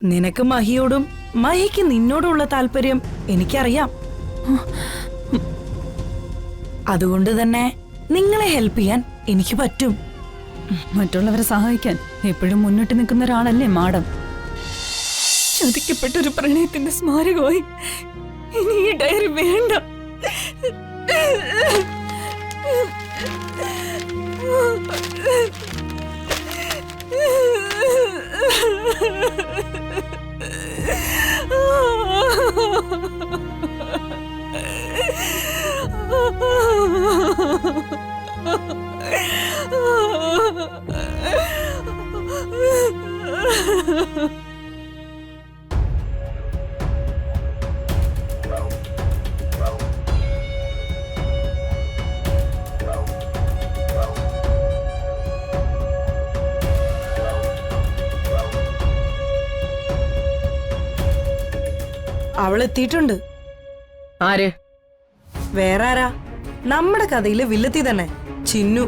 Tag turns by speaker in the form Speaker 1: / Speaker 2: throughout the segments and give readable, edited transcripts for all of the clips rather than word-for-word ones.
Speaker 1: നിനക്ക് മഹിയോടും മഹിക്ക് നിന്നോടുള്ള താല്പര്യം എനിക്കറിയാം. അതുകൊണ്ട് തന്നെ നിങ്ങളെ ഹെൽപ്പ് ചെയ്യാൻ എനിക്ക് പറ്റും.
Speaker 2: മറ്റുള്ളവരെ സഹായിക്കാൻ എപ്പോഴും മുന്നിട്ട് നിൽക്കുന്ന ഒരാളല്ലേ മാഡം. ചതിക്കപ്പെട്ടൊരു പ്രണയത്തിന്റെ സ്മാരകമായി ഇനി ഈ ഡയറി വേണ്ട.
Speaker 1: അവളെത്തിയിട്ടുണ്ട്.
Speaker 3: ആര്?
Speaker 1: വേറെ ആരാ, നമ്മുടെ കഥയിലെ വില്ലത്തി തന്നെ, ചിന്നു.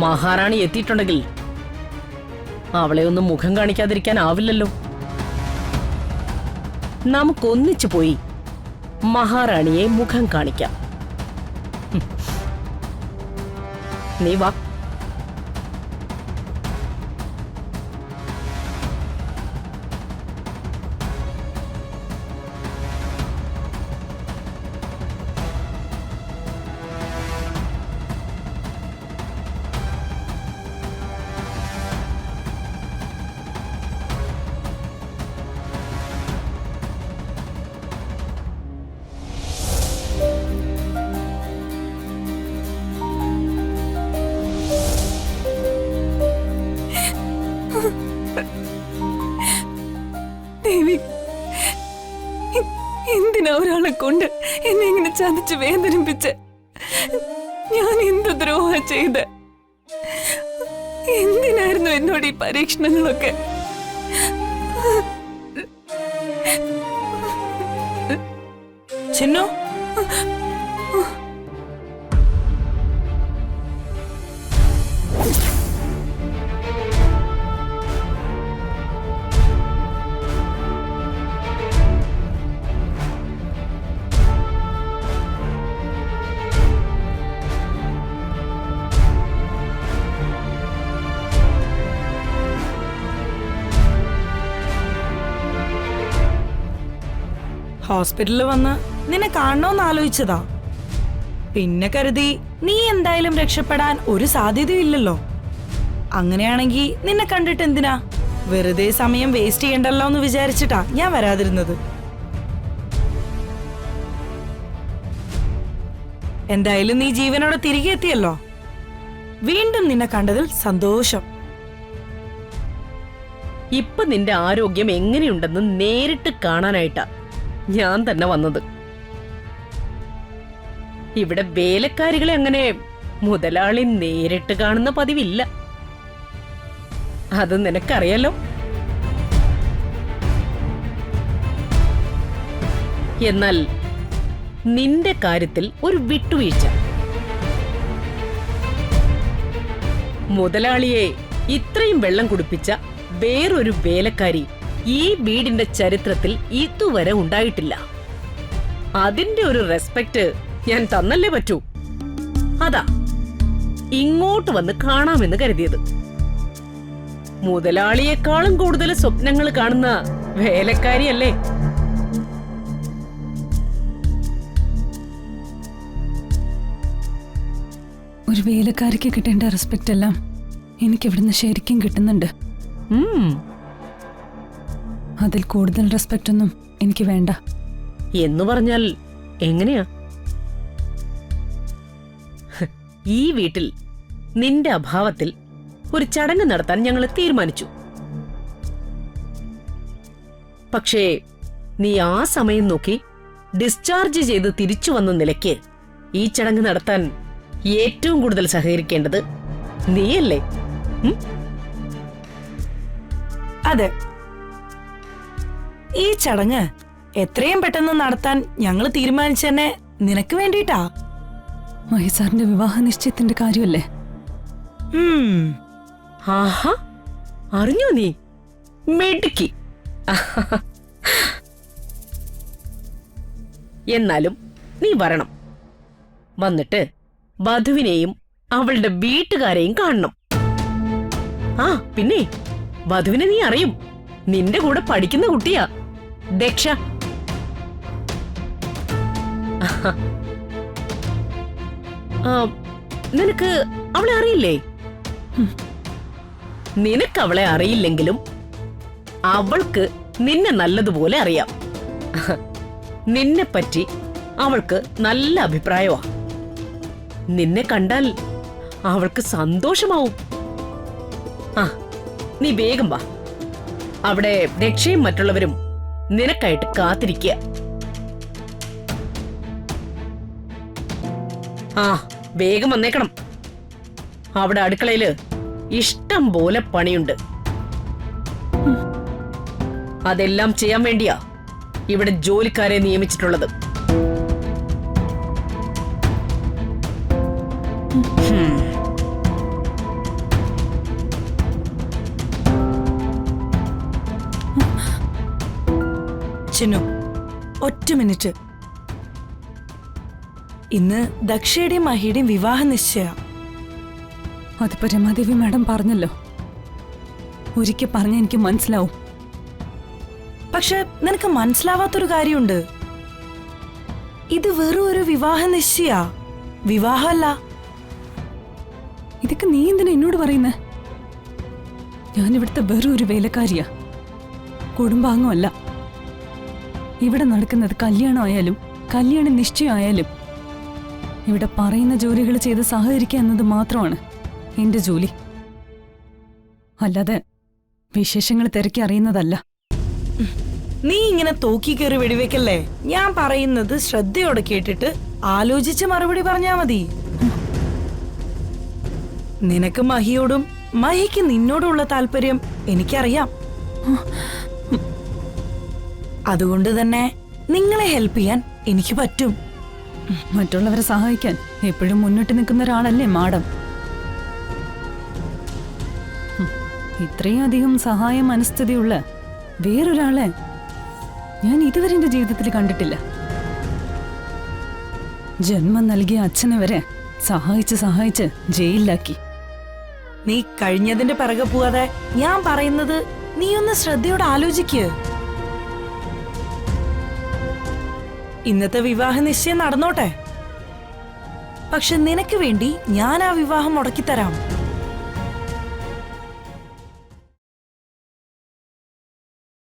Speaker 3: മഹാറാണി എത്തിയിട്ടുണ്ടെങ്കിൽ അവളെ ഒന്നും മുഖം കാണിക്കാതിരിക്കാനാവില്ലല്ലോ. നമുക്കൊന്നിച്ചു പോയി മഹാറാണിയെ മുഖം കാണിക്കാം. നീ വാ.
Speaker 2: ദേവി, എന്തിനാ ഒരാളെ കൊണ്ട് എന്നെ ഇങ്ങനെ ചതിച്ച് വേദനിപ്പിച്ച്? ഞാൻ എന്ത് ദ്രോഹ ചെയ്ത്? എന്തിനായിരുന്നു എന്നോട് ഈ പരീക്ഷണങ്ങളൊക്കെ?
Speaker 1: ചിന്നു, ഹോസ്പിറ്റലിൽ വന്ന് നിന്നെ കാണണോന്ന് ആലോചിച്ചതാ. പിന്നെ കരുതി നീ എന്തായാലും രക്ഷപ്പെടാൻ ഒരു സാധ്യതയില്ലല്ലോ. അങ്ങനെയാണെങ്കി നിന്നെ കണ്ടിട്ട് എന്തിനാ, വെറുതെ സമയം വേസ്റ്റ് ചെയ്യണ്ടല്ലോ എന്ന് വിചാരിച്ചിട്ടാ ഞാൻ വരാതിരുന്നത്. എന്തായാലും നീ ജീവനോടെ തിരികെ എത്തിയല്ലോ. വീണ്ടും നിന്നെ കണ്ടതിൽ സന്തോഷം.
Speaker 3: ഇപ്പൊ നിന്റെ ആരോഗ്യം എങ്ങനെയുണ്ടെന്ന് നേരിട്ട് കാണാനായിട്ടാ ഞാൻ തന്നെ വന്നത്. ഇവിടെ വേലക്കാരികളെ അങ്ങനെ മുതലാളി നേരിട്ട് കാണുന്ന പതിവില്ല. അത് നിനക്കറിയാലോ. എന്നാൽ നിന്റെ കാര്യത്തിൽ ഒരു വിട്ടുവീഴ്ച. മുതലാളിയെ ഇത്രയും വെള്ളം കുടിപ്പിച്ച വേറൊരു വേലക്കാരി ഈ വീടിന്റെ ചരിത്രത്തിൽ ഇതുവരെ ഉണ്ടായിട്ടില്ല. അതിന്റെ ഒരു റെസ്പെക്ട് ഞാൻ തന്നല്ലേ പറ്റൂ. അതാ ഇങ്ങോട്ട് വന്ന് കാണാമെന്ന് കരുതിയത്. മുതലാളിയെക്കാളും കൂടുതൽ സ്വപ്നങ്ങൾ കാണുന്ന വേലക്കാരിയല്ലേ.
Speaker 2: ഒരു വേലക്കാരിക്ക് കിട്ടേണ്ട റെസ്പെക്ട് എല്ലാം എനിക്ക് ഇവിടുന്ന് ശരിക്കും കിട്ടുന്നുണ്ട്. അതിൽ കൂടുതൽ റെസ്പെക്ട് ഒന്നും എനിക്ക് വേണ്ട.
Speaker 3: എന്ന് പറഞ്ഞാൽ എങ്ങനെയാ? ഈ വീട്ടിൽ നിന്റെ അഭാവത്തിൽ ഒരു ചടങ്ങ് നടത്താൻ ഞങ്ങൾ തീരുമാനിച്ചു. പക്ഷേ നീ ആ സമയം നോക്കി ഡിസ്ചാർജ് ചെയ്ത് തിരിച്ചു വന്ന നിലയ്ക്ക് ഈ ചടങ്ങ് നടത്താൻ ഏറ്റവും കൂടുതൽ സഹകരിക്കേണ്ടത് നീയല്ലേ?
Speaker 1: അതെ, ഈ ചടങ്ങ് എത്രയും പെട്ടെന്ന് നടത്താൻ ഞങ്ങൾ തീരുമാനിച്ചെന്നെ നിനക്ക് വേണ്ടിട്ടാ.
Speaker 2: മഹേസാറിന്റെ വിവാഹ നിശ്ചയത്തിന്റെ കാര്യമല്ലേ?
Speaker 3: ആഹാ, അറിഞ്ഞോ നീ? മെടുക്കി. എന്നാലും നീ വരണം. വന്നിട്ട് വധുവിനെയും അവളുടെ വീട്ടുകാരെയും കാണണം. ആ പിന്നെ വധുവിനെ നീ അറിയും. നിന്റെ കൂടെ പഠിക്കുന്ന കുട്ടിയാ, ദക്ഷ. നിനക്ക് അവളെ അറിയില്ലേ? നിനക്ക് അവളെ അറിയില്ലെങ്കിലും അവൾക്ക് നിന്നെ നല്ലതുപോലെ അറിയാം. നിന്നെപ്പറ്റി അവൾക്ക് നല്ല അഭിപ്രായമാ. നിന്നെ കണ്ടാൽ അവൾക്ക് സന്തോഷമാവും. ആ, നീ വേഗം വാ. അവിടെ ദക്ഷയും മറ്റുള്ളവരും നിനക്കായിട്ട് കാത്തിരിക്കുക. ആ, വേഗം വന്നേക്കണം. അവിടെ അടുക്കളയില് ഇഷ്ടം പോലെ പണിയുണ്ട്. അതെല്ലാം ചെയ്യാൻ വേണ്ടിയാ ഇവിടെ ജോലിക്കാരെ നിയമിച്ചിട്ടുള്ളത്.
Speaker 1: ചിന്നു, ഒറ്റ മിനിറ്റ്. ഇന്ന് ദക്ഷയുടെയും മഹിയുടെയും വിവാഹ നിശ്ചയ.
Speaker 2: അതിപ്പോ രമാദേവി മാഡം പറഞ്ഞല്ലോ. ഒരിക്കൽ പറഞ്ഞ എനിക്ക് മനസ്സിലാവും.
Speaker 1: പക്ഷെ നിനക്ക് മനസ്സിലാവാത്തൊരു കാര്യമുണ്ട്. ഇത് വെറും ഒരു വിവാഹ നിശ്ചയ, വിവാഹമല്ല.
Speaker 2: ഇതൊക്കെ നീ എന്തിനാ എന്നോട് പറയുന്നേ? ഞാനിവിടുത്തെ വെറും ഒരു വേലക്കാരിയാ, കുടുംബാംഗമല്ല. ഇവിടെ നടക്കുന്നത് കല്യാണമായാലും കല്യാണ നിശ്ചയമായാലും ഇവിടെ പറയുന്ന ജോലികൾ ചെയ്ത് സഹകരിക്കുക എന്നത് മാത്രമാണ് എന്റെ ജോലി. അല്ലാതെ വിശേഷങ്ങൾ തിരക്കി അറിയുന്നതല്ല.
Speaker 1: നീ ഇങ്ങനെ തോക്കി കയറി വെടിവെക്കല്ലേ. ഞാൻ പറയുന്നത് ശ്രദ്ധയോടെ കേട്ടിട്ട് ആലോചിച്ച് മറുപടി പറഞ്ഞാ മതി. നിനക്ക് മഹിയോടും മഹിക്ക് നിന്നോടുള്ള താല്പര്യം എനിക്കറിയാം. അതുകൊണ്ട് തന്നെ നിങ്ങളെ ഹെൽപ്പ് ചെയ്യാൻ എനിക്ക് പറ്റും.
Speaker 2: മറ്റുള്ളവരെ സഹായിക്കാൻ എപ്പോഴും മുന്നിട്ട് നിൽക്കുന്ന ഒരാളല്ലേ മാഡം. ഇത്രയും അധികം സഹായ മനസ്ഥിതിയുള്ള വേറൊരാളെ ഞാൻ ഇതുവരെ എന്റെ ജീവിതത്തിൽ കണ്ടിട്ടില്ല. ജന്മം നൽകിയ അച്ഛനെ വരെ സഹായിച്ച് ജയിലിലാക്കി.
Speaker 1: നീ കഴിഞ്ഞതിന്റെ പിറകെ പോവാതെ ഞാൻ പറയുന്നത് നീ ഒന്ന് ശ്രദ്ധയോടെ ആലോചിക്ക്. ഇന്നത്തെ വിവാഹ നിശ്ചയം നടന്നോട്ടെ, പക്ഷെ നിനക്ക് വേണ്ടി ഞാൻ ആ വിവാഹം മുടക്കിത്തരാം.